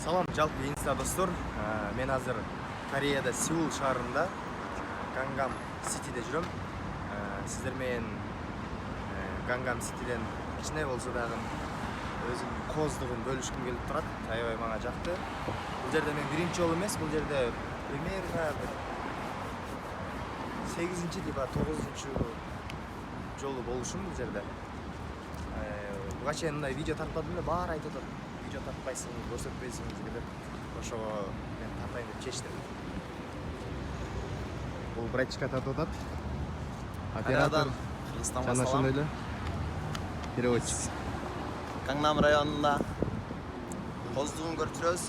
Салам, жалпы инста достор. Мен азыр Кореяда Сеул шаарында Гангам Ситиде жүрөм. Сиздер менен Гангам Ситиден кичине болсо дагы өзүм коздугун бөлүшкүм келип турат. Аябай мага жакты. Бул жерде мен биринчи жолу эмес, бул жерде примерно 8-чи либо 9-чу жолу болушум бул жерде. Буга чейин мындай видео тартпадым эле, баары айтып атат. Видео тартпайсың, көрсөтпөйсүң деп. Ошого мен тартайын деп чечтим. Бул братчика тартып атат. Оператор Кыргызстанга жана салам. ошондой эле переводчик. Каңнам районунда коздугун көрүп жүрөбүз.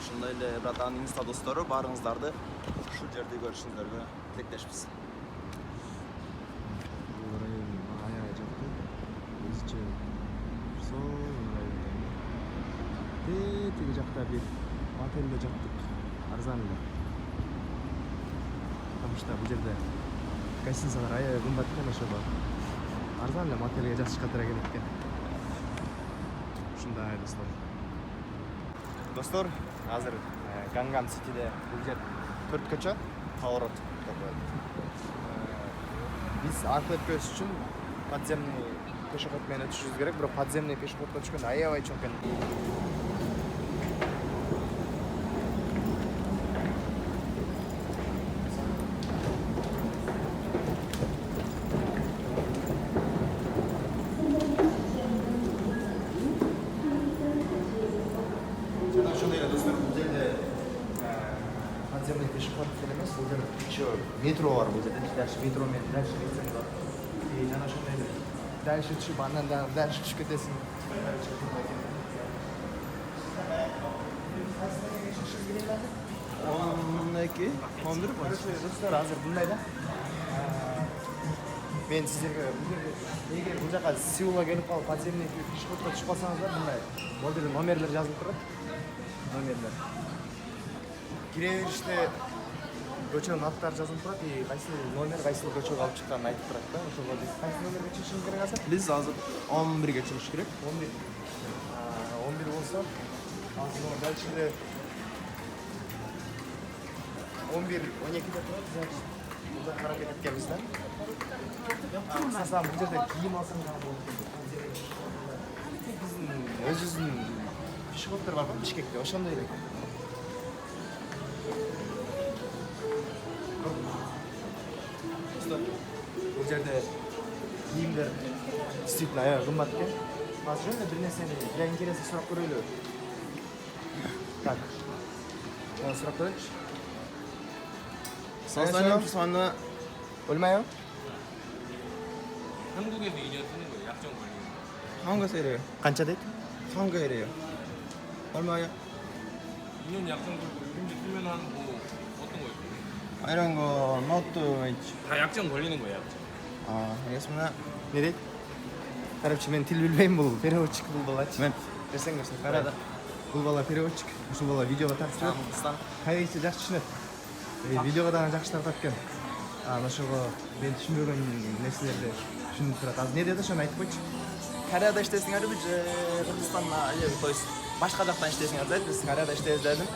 Ошондой эле братан инста достору баарыңыздарды ушул жерде көрүшүңүздөргө тилектешпиз. Бул район аябай жакты. Өзүчө тиги жакта бир отельде жаттык, арзан эле. Потому что бул жерде гостиницалар аябай кымбат экен, ошого арзан эле мотельге жатышка туура келет экен. Ушундай достор. Достор, азыр Гангам Ситиде бул жер 4 көчө, поворот деп коет. Биз аркы өткөз үчүн подземный пешеход менен өтүшүбүз керек, бирок подземный пешеходко түшкөндө аябай чоң экен. Жана ошондой эле достор, бул жерде подземный пешеход эмес, бул жерде еще метро бар, бул жерде дальше метро менен дальше кетсең бар. И жана ошондой эле дальше түшүп, андан дагы дальше түшүп кетесиң. Короче, достор, азыр мындай да. Мен сиздерге эгер бул жака Сеулга келип калып подземный пешеходко түшүп калсаңыздар, мындай бул жерде номерлер жазылып турат. Номерлер. Кире бериште көчөнүн аттары жазылып турат, и кайсы номер, кайсы көчөгө алып чыкканын айтып турат да. Ошого биз кайсы номерге чыгышыбыз керек азыр? Биз азыр 11ге чыгыш керек. 11. 11 болсо, азыр дальше эле 11, 12де турат, значит, мында карап кеткенбиз да. Сасам, бул жерде кийим алсаң дагы болот. Биздин өзүбүздүн пешеходдор бар Бишкекте, ошондой эле. Бул жерде кийимдер действительно аябай кымбат экен. Азыр жөн бир нерсени, для интереса сурап көрөлү. Так. Сурап көрөчү. 선수는 얼마요? 한국에서 2년 쓰는 거예요. 약정 걸리는 거. 한국에서 이래요. 간짜 데이트? 한국에 이래요. 얼마야? 2년 약정 걸고 이런데 쓰면 한 뭐 어떤 거 있어요? 이런 거 노트 다 약정 걸리는 거예요. 약정. 알겠습니다. Ne deydi? Короче, мен тил билбейм, бул переводчик бул балачы. Мен Берсең берсең. Карада. Бул бала переводчик. Ушул бала видеого тартып жүрөт. Кайсы жакшы түшүнөт. Видеого дагы жакшы тартат экен. Ошого мен түшүнбөгөн нерселерди түшүнүп турат. Азыр не деди, ошону айтып койчу. Кореяда иштесиңерби же Кыргызстанда, то есть башка жактан иштесиңер дейт. Биз Кореяда иштейбиз дедим.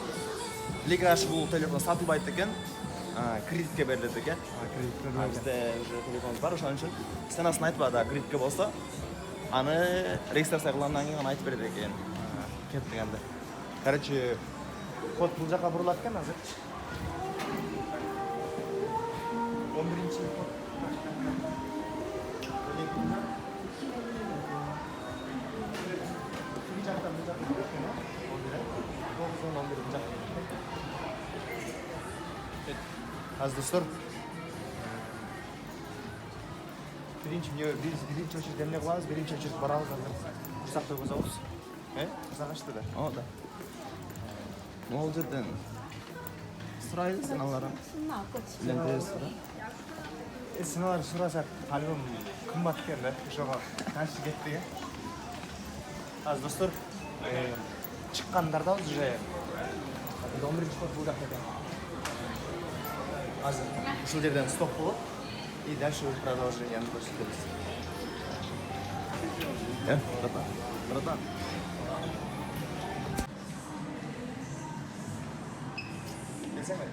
Лигаш бул телефон сатылбайт экен. Кредитке берилет экен. Кредит Бизде уже телефонубуз бар, ошон үчүн ценасын айтпа, да кредитке болсо аны регистрация кылгандан кийин айтып берет экен. кеттик анда. Короче, код бул жака бурулат экен азыр. 11-чи код. Бул жакта бул жакта экен, 11 бул жакта. Азыр достор, биринчи очередь эмне кылабыз? Биринчи очередь барабыз азыр. Курсак койгузабыз. Курсак ачты да. О, да. Могул жерден сурайбыз сен алардан. Силерден сура. Синалар сурасак, альбом кымбат экен да. Ошого дальше кеттик. Азыр достор, чыккандарда уже 11-чи код бул жакта экен. Азыр ушул жерден стоп болот. И дальше продолжением көрсөтөбүз. Братан. Desene.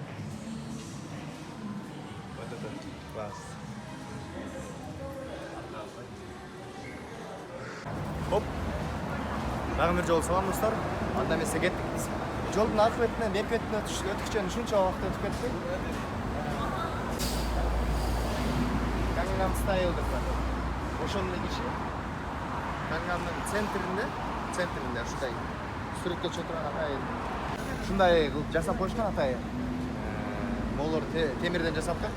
Bas. Hop. Dagы bir жол салам достор. Анда эмесе кеттик биз. Жолдун аркы бетинен берки бетине өтүкчөн ушунча убакыт өтүп кетти. Gangnam Style деп бар. Ошондой киши Gangnamдын центринде ушундай сүрөткө чыгып турган атайын. Ушундай кылып жасап коюшкан атайын. Молор темирден жасаптыр.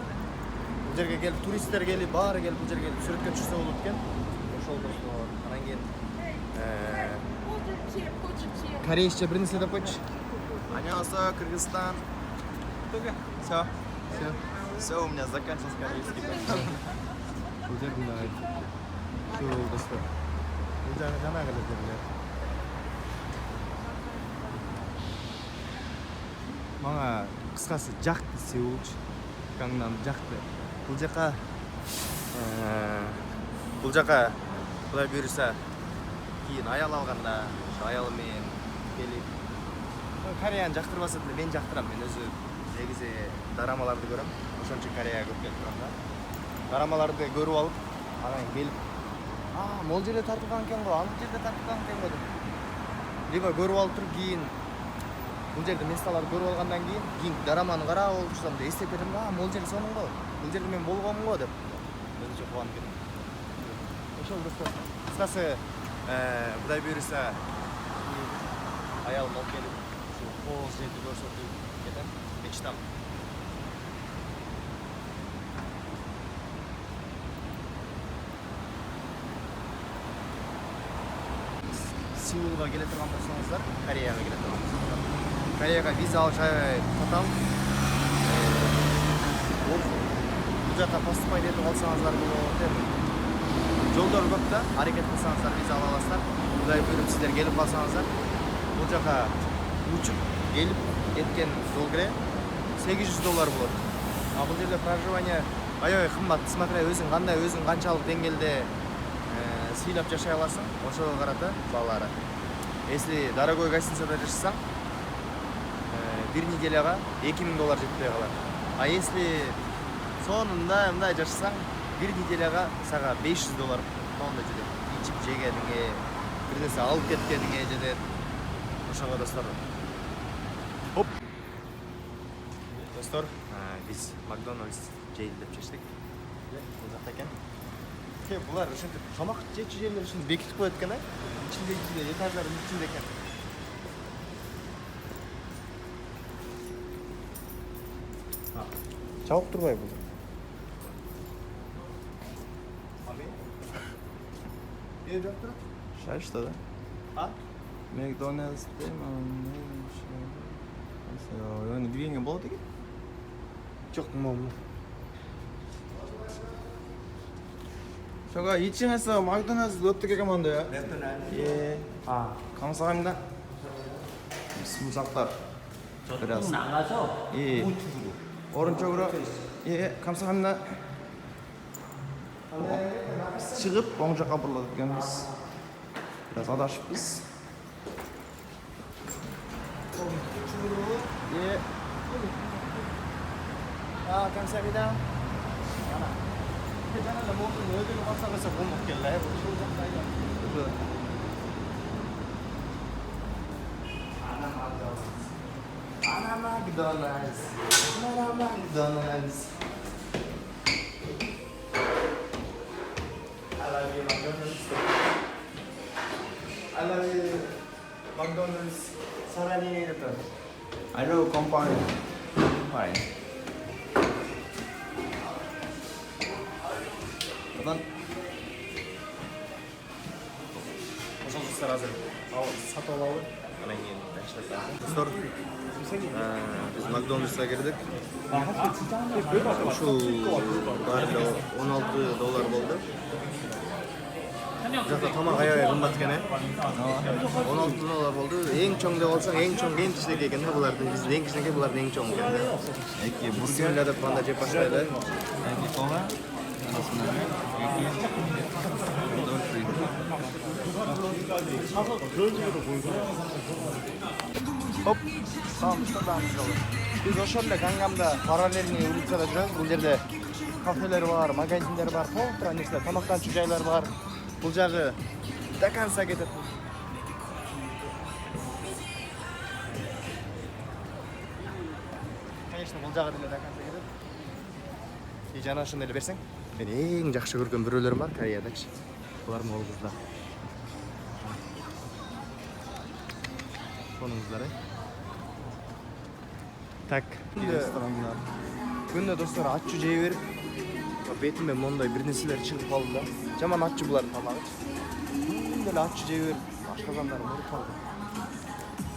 Бул жерге келип туристтер келип, баары келип бул жерге сүрөткө түшсө болот экен. Ошол достор. Анан кийин корейче бир нерсе деп койчу. Аньонсо, Кыргызстан. Все. Все, у меня заканчивался корейский. Бул жерде ушул достор. Бул жагы жана келет. Мага кыскасы жакты Сеул, Gangnam жакты. Бул жака Кудай буйруса кийин аял алганда, ошо аялым менен келип Кореяны жактырбаса деле мен жактырам. Мен өзү негизи дорамаларды көрөм. Ошон үчүн Кореяга көп келип турам да. Дорамаларды көрүп алып, анан келип, могул жерде тартылган экен го, ал жерде тартылган экен го деп. Либо көрүп алып туруп кийин бул жерде месталарды көрүп алгандан кийин дораманы карап алып турсам да эстеп кетем да, могул жер сонун го. Бул жерде мен болгонмун го деп. Өзүнчө кубанып кетем. Ошол достор. Кыскасы Кудай буйруса аялым алып келип, ушу кооз жерди көрсөтүп кетем. Мечтам. Сеулга келе турган болсоңуздар, Кореяга келе турган болсоңуздар. Кореяга виза алыш татаал. Бул жака поступать этип алсаңыздар болот эми. Жолдор көп да, аракет кылсаңыздар виза ала аласыздар. Кудай буйруп сиздер келип калсаңыздар, бул жака учуп келип кеткен жол кире $800 болот. Бул жерде проживание аябай кымбат. Смотря өзүң канчалык деңгээлде сыйлап жашай аласың, ошого карата баалары. Если дорогой гостиницада жашасаң, бир неделяга $2000 жетпей калат. А если сонунда мындай жашасаң, бир неделяга сага $500 тонда жетет. Ичип жегениңе, бир нерсе алып кеткениңе жетет. Ошого достор. Хоп. Достор, биз Макдональдс жейдип чечтик. Бул жакта экен. Булар ушинтип тамак жечү жерлер үчүн бекитип коет экен, ичинде этаждардын ичинде экен. Чабып турбай бул. Жаль, что да? Макдональдс 여기 движение болот экен? Жок, момун. 제가 2층에서 макдональдс 어떻게 가면 돼요? 예. 감사합니다. 수작다. 그래서 나가서 예. 우측으로. 오른쪽으로. 예, 감사합니다. Çıkıp оң жаққа бұрылып кеткенбіз. Biraz адашыппыз. 예. 감사합니다. 괜찮은데 뭐 어디로 갔다가서 뭐 먹길래 McDonald's. I love you, McDonald's. I love you, McDonald's. 사랑해, 이랬다. I know company. Fine. Buradan ошол азыр сатып алабы анан кийин достор биз макдональдсга кирдик ушул баары $16 болду жакта тамак аябай кымбат экен $16 болду эң чоң деп алсаң эң чоң эң кичинекей экен да булардын биздин эң кичинекей булардын эң чоң экен да эки бургерлер деп анда жеп баштайды эки кола. Hop, tamam, tamam. Biz ошол эле Гангамда параллельный улицада жүрөбүз. Бул жерде кафелер бар, магазиндер бар, толтура нерселер, тамактанчу жайлар бар. Бул жагы до конца кетет. Конечно, бул жагы деле до конца кетет. И жана ошондой эле берсең. Мен эң жакшы көргөн бирөөлөрүм бар Кореядачы. Булардын кол кыздар. Сонуңуздар, Так, Ресторандар. күндө достор аччу жей берип, бетиме мондай бир нерселер чыгып калды да. Жаман аччу булардын тамагы. Күндө эле аччу жей берип, ашказандарын ооруп калды.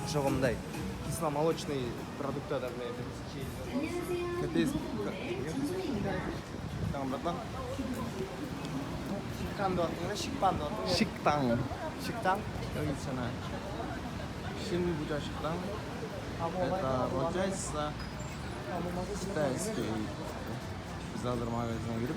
Ошого мындай кисломолочный продуктардан Капец. Tamam bırak lan. Шиккан деп аттың, шикпан деп аттың. Şıktan. Шиктан. Öyle sana. Şimdi bu da şıktan. Это получается китайский. Biz alır magazine girip.